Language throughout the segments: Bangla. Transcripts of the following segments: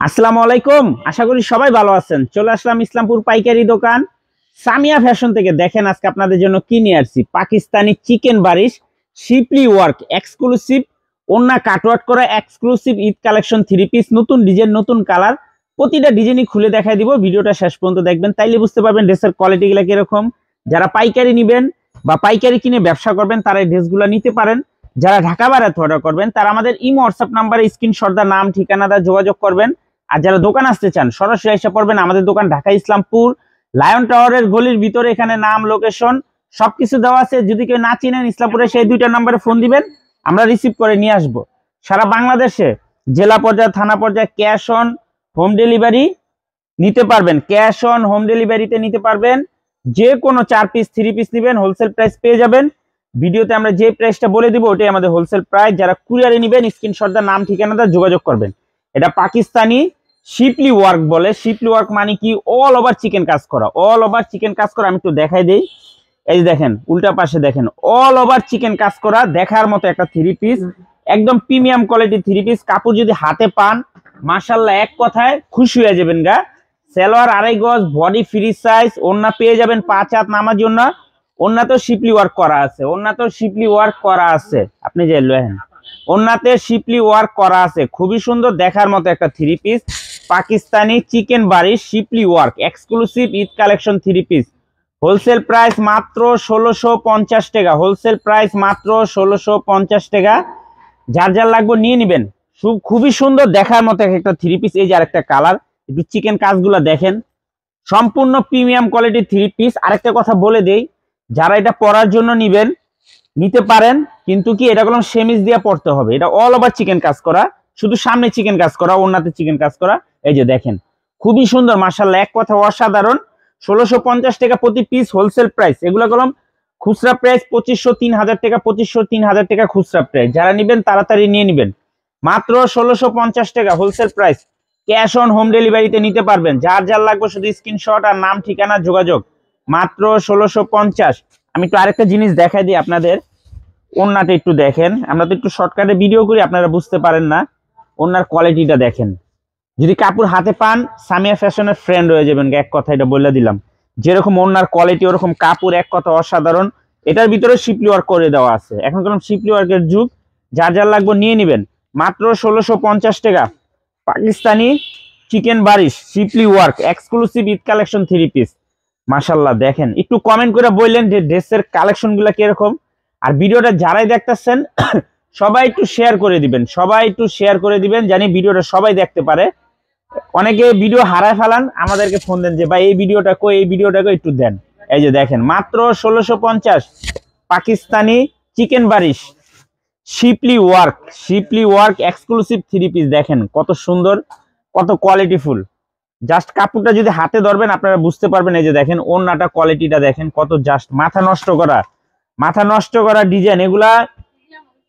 আসসালামু আলাইকুম। আশা করি সবাই ভালো আছেন। চলে আসলাম ইসলামপুর পাইকারি দোকান সামিয়া ফ্যাশন থেকে। দেখেন আজকে আপনাদের জন্য কি নিয়ে আসছি। পাকিস্তানি চিকেন বারিশ শিপলি ওয়ার্ক এক্সক্লুসিভ ওন্না কাটওয়ার্ক করা exclusive Eid collection three piece, নতুন ডিজাইন, নতুন কালার। প্রতিটা ডিজাইনই খুলে দেখাই দিব। ভিডিওটা শেষ পর্যন্ত দেখবেন, তাইলে বুঝতে পারবেন ড্রেসের কোয়ালিটিগুলো কিরকম। যারা পাইকারি নেবেন বা পাইকারি কিনে ব্যবসা করবেন তারা এই ড্রেসগুলো নিতে পারেন। যারা ঢাকা বাইরে অর্ডার করবেন তারা আমাদের ইমো হোয়াটসঅ্যাপ নাম্বারে স্ক্রিনশট দা নাম ঠিকানা দা যোগাযোগ করবেন। আর যারা দোকান আসতে চান সরাসরি এসে পড়বেন। আমাদের দোকান ঢাকা ইসলামপুর লায়ন টাওয়ারের গলির ভিতরে। এখানে নাম, লোকেশন সবকিছু দেওয়া আছে। যদি কেউ না চিনেন ইসলামপুরে সেই দুইটা নম্বরে ফোন দিবেন, আমরা রিসিভ করে নিয়ে আসব। সারা বাংলাদেশে জেলা পর্যায়ে, থানা পর্যায়ে ক্যাশ অন হোম ডেলিভারি নিতে পারবেন। ক্যাশ অন হোম ডেলিভারিতে নিতে পারবেন। যে কোনো 4 পিস 3 পিস নেবেন হোলসেল প্রাইস পেয়ে যাবেন। ভিডিওতে আমরা যে প্রাইসটা বলে দিব ওটাই আমাদের হোলসেল প্রাইস। যারা কুরিয়ারে নেবেন স্ক্রিনশট দা নাম ঠিকানা দা যোগাযোগ করবেন। এটা পাকিস্তানি শিপলি ওয়ার্ক বলে। শিপলি ওয়ার্ক মানে কি? অল ওভার চিকেন কাজ করা, অল ওভার চিকেন কাজ করা। আমি একটু দেখাই দেই। এই দেখেন উল্টা পাশে দেখেন অল ওভার চিকেন কাজ করা, দেখার মতো একটা থ্রি পিস, একদম প্রিমিয়াম কোয়ালিটির থ্রি পিস। কাপড় যদি হাতে পান মাশাআল্লাহ এক কথায় খুশি হয়ে যাবেন গা। সালোয়ার 2.5 গজ, বডি ফ্রি সাইজ, ওন্না পেয়ে যাবেন 5 হাত নামার জন্য। ওন্নাতে শিপলি ওয়ার্ক করা আছে, ওন্নাতে শিপলি ওয়ার্ক করা আছে। আপনি যে লেন ওন্নাতে শিপলি ওয়ার্ক করা আছে, খুবই সুন্দর দেখার মতো একটা থ্রি পিস। পাকিস্তানি চিকেন বারিশ শিপলি work exclusive Eid collection three piece. Wholesale price মাত্র 1650 টাকা। হোলসেল প্রাইস মাত্র 1650 টাকা। যার যার লাগবে নিয়ে নেবেন। খুবই সুন্দর দেখার মতো একটা থ্রি পিস। এই যে আরেকটা কালার, একটু চিকেন কাজগুলো দেখেন, সম্পূর্ণ প্রিমিয়াম কোয়ালিটির থ্রি পিস। আরেকটা কথা বলে দেই, যারা এটা পরার জন্য নিবেন নিতে পারেন, কিন্তু কি এটা কোনো সেমিজ দিয়ে পড়তে হবে। এটা অল ওভার চিকেন কাজ করা, শুধু সামনে চিকেন কাজ করা, ওন্নাতে চিকেন কাজ করা। এই যে দেখেন খুবই সুন্দর মাশাআল্লাহ, এক কথা অসাধারণ। 1650 টাকা প্রতি পিস হোলসেল প্রাইস। এগুলো কলম খুচরা প্রাইস 2500 3000 টাকা, 2500 3000 টাকা খুচরা প্রাইস। যারা নেবেন তাড়াতাড়ি নিয়ে নেবেন। মাত্র 1650 টাকা wholesale price. Cash on home ডেলিভারিতে নিতে পারবেন। যার যার লাগবে শুধু স্ক্রিনশট আর নাম ঠিকানা যোগাযোগ। মাত্র 1650। আমি একটু আরেকটা জিনিস দেখাই দিই আপনাদের। ওন্নাটা একটু দেখেন, আমরা তো একটু শর্টকাটে ভিডিও করি, আপনারা বুঝতে পারেন না। ওন্নার কোয়ালিটিটা দেখেন। যদি কাপড় হাতে পান সামিয়া ফ্যাশনের ফ্রেন্ড হয়ে যাবেন, এক কথা এটা বলে দিলাম। যেরকম ওন্নার কোয়ালিটি ওরকম কাপড়, এক কথা অসাধারণ। এটার ভিতরে শিপলি ওয়ার্ক করে দেওয়া আছে। এখন কোন শিপলি ওয়ার্কের যুগ। যার যার লাগবে নিয়ে নেবেন। মাত্র 1650 টাকা পাকিস্তানি চিকেন বারিশ শিপলি work exclusive Eid collection three piece. মাশাআল্লাহ দেখেন। একটু কমেন্ট করে বললেন যে ড্রেসের কালেকশন গুলা কিরকম। আর ভিডিওটা যারাই দেখতেছেন সবাই একটু শেয়ার করে দিবেন, সবাই একটু শেয়ার করে দিবেন, জানি ভিডিওটা সবাই দেখতে পারে। অনেকে ভিডিও হারায় ফেলান, আমাদেরকে ফোন দেন যে ভাই এই ভিডিওটা কই, এই ভিডিওটা কই, একটু দেন। এই যে দেখেন মাত্র 1650 পাকিস্তানি চিকেন বারিশ শিপলি ওয়ার্ক এক্সক্লুসিভ থ্রি পিস। দেখেন কত সুন্দর, কত কোয়ালিটিফুল। জাস্ট কাপড়টা যদি হাতে ধরবেন আপনারা বুঝতে পারবেন। এই যে দেখেন ওন্নাটা কোয়ালিটিটা দেখেন কত, জাস্ট মাথা নষ্ট করা ডিজাইন। এগুলা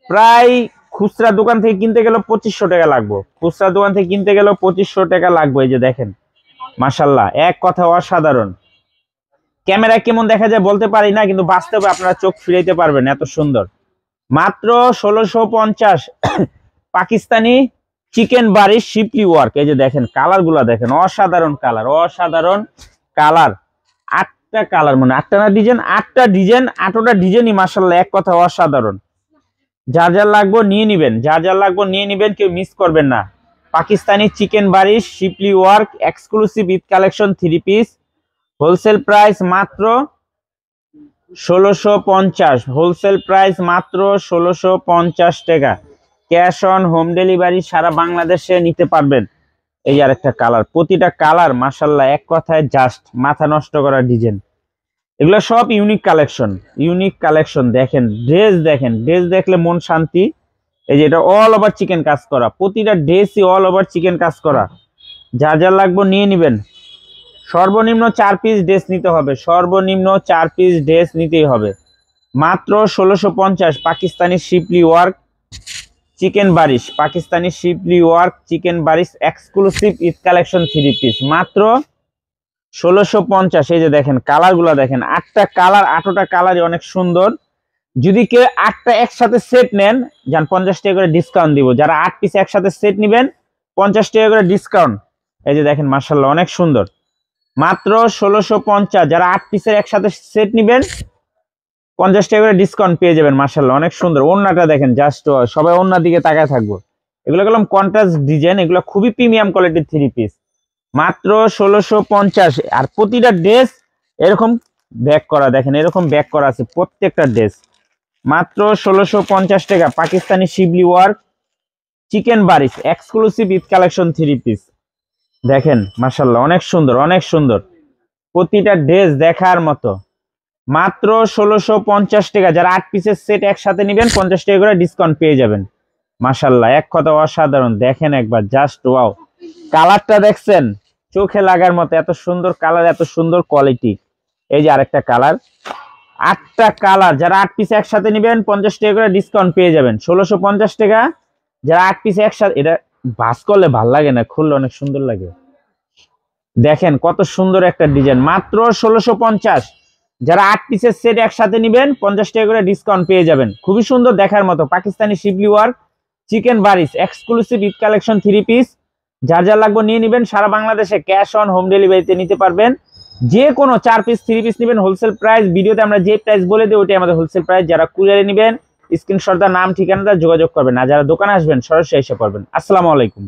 প্রায় খুচরা দোকান থেকে কিনতে গেলে 2500 টাকা লাগবে। খুচরা দোকান থেকে কিনতে গেলে 2500 টাকা লাগবে। এই যে দেখেন মাশাআল্লাহ এক কথা অসাধারণ। ক্যামেরা কেমন দেখা যায় বলতে পারি না, কিন্তু বাস্তবে আপনারা চোখ ফিরাইতে পারবেন, এত সুন্দর। মাত্র 1650 পাকিস্তানি চিকেন বারিশ শিপলি ওয়ার্ক। এই যে দেখেন কালার গুলা দেখেন, অসাধারণ কালার, অসাধারণ কালার। 8টা কালার, মানে 8টা না ডিজাইন, 8টা ডিজাইন, 8টা ডিজাইনই মাশাআল্লাহ এক কথা অসাধারণ। যার যার লাগবে নিয়ে নিবেন, যার যার লাগবে নিয়ে নিবেন, কেউ মিস করবেন না। পাকিস্তানি চিকেন বারিশ শিপলি work exclusive Eid collection three piece. Wholesale price মাত্র 1650। হোলসেল প্রাইস মাত্র 1650 টাকা। ক্যাশ অন হোম ডেলিভারি সারা বাংলাদেশে নিতে পারবেন। এই আর একটা কালার, প্রতিটা কালার মাশাআল্লাহ এক কথায় জাস্ট মাথা নষ্ট করা ডিজাইন। এগুলো সব ইউনিক কালেকশন। দেখেন ড্রেস, দেখেন ড্রেস দেখলে মন শান্তি। এই যে এটা অল ওভার চিকেন কাজ করা, প্রতিটা ড্রেসই অল ওভার চিকেন কাজ করা। যা যা লাগবে নিয়ে নেবেন। সর্বনিম্ন 4 পিস ড্রেস নিতে হবে, সর্বনিম্ন 4 পিস ড্রেস নিতেই হবে। মাত্র 1650 পাকিস্তানি শিপলি ওয়ার্ক চিকেন বারিশ, পাকিস্তানি শিপলি ওয়ার্ক চিকেন বারিশ exclusive Eid collection three piece. মাত্র 1650। এই যে দেখেন কালার গুলা দেখেন, 8টা কালার, 8টা কালারই অনেক সুন্দর। যদি কেউ 8টা একসাথে সেট নেন, যান 50 টাকা করে ডিসকাউন্ট দিব। যারা 8 পিস একসাথে সেট নেবেন 50 টাকা করে ডিসকাউন্ট। এই যে দেখেন মাশাআল্লাহ অনেক সুন্দর, মাত্র 1650। যারা 8 পিসের একসাথে সেট নেবেন 50 টাকা করে ডিসকাউন্ট পেয়ে যাবেন। মাশাআল্লাহ অনেক সুন্দর, ওন্নাটা দেখেন জাস্ট, সবাই ওন্নার দিকে তাকায় থাকবো। এগুলো গেলাম কন্ট্রাস্ট ডিজাইন, এগুলো খুবই প্রিমিয়াম কোয়ালিটির 3 পিস, মাত্র 1650। আর প্রতিটা ড্রেস এরকম ব্যাক করা, দেখেন এরকম ব্যাক করা আছে প্রত্যেকটা ড্রেস, মাত্র 1650 টাকা। পাকিস্তানি শিবলি ওয়ার্ক চিকেন বারিশ এক্সক্লুসিভ ঈদ কালেকশন 3 পিস, দেখেন মাশাআল্লাহ অনেক সুন্দর অনেক সুন্দর, প্রতিটা ড্রেস দেখার মতো, মাত্র 1650 টাকা। যারা 8 পিসের সেট একসাথে নেবেন 50 টাকা করে ডিসকাউন্ট পেয়ে যাবেন। মাশাআল্লাহ এক কথা অসাধারণ, দেখেন একবার জাস্ট ওয়াও, কালারটা দেখছেন চোখে লাগার মতো, এত সুন্দর কালার, এত সুন্দর কোয়ালিটি। এই যে আরেকটা কালার, 8টা কালার। যারা 8 পিস একসাথে নেবেন 50 টাকা করে ডিসকাউন্ট পেয়ে যাবেন, 1650 টাকা। যারা 8 পিস একসাথে, এটা ভাঁজ করলে ভাল লাগে না, খুললে অনেক সুন্দর লাগে। দেখেন কত সুন্দর একটা ডিজাইন, মাত্র 1650। যারা 8 পিসের সেট একসাথে নেবেন 50 টাকা করে ডিসকাউন্ট পেয়ে যাবেন। খুবই সুন্দর দেখার মতো পাকিস্তানি শিবলি ওয়ার্ক চিকেন বারিশ এক্সক্লুসিভ ঈদ কালেকশন 3 পিস। যার যা লাগবে নিয়ে নেবেন, সারা বাংলাদেশে ক্যাশ অন হোম ডেলিভারিতে নিতে পারবেন। যে কোনো 4 পিস 3 পিস নেবেন হোলসেল প্রাইস, ভিডিওতে আমরা যে প্রাইস বলে দিই ওইটাই আমাদের হোলসেল প্রাইস। যারা কুরিয়ারে নেবেন স্ক্রিনশট দা নাম ঠিকানাটা যোগাযোগ করবেন, আর যারা দোকানে আসবেন সরাসরি এসে পড়বেন। আসসালামু আলাইকুম।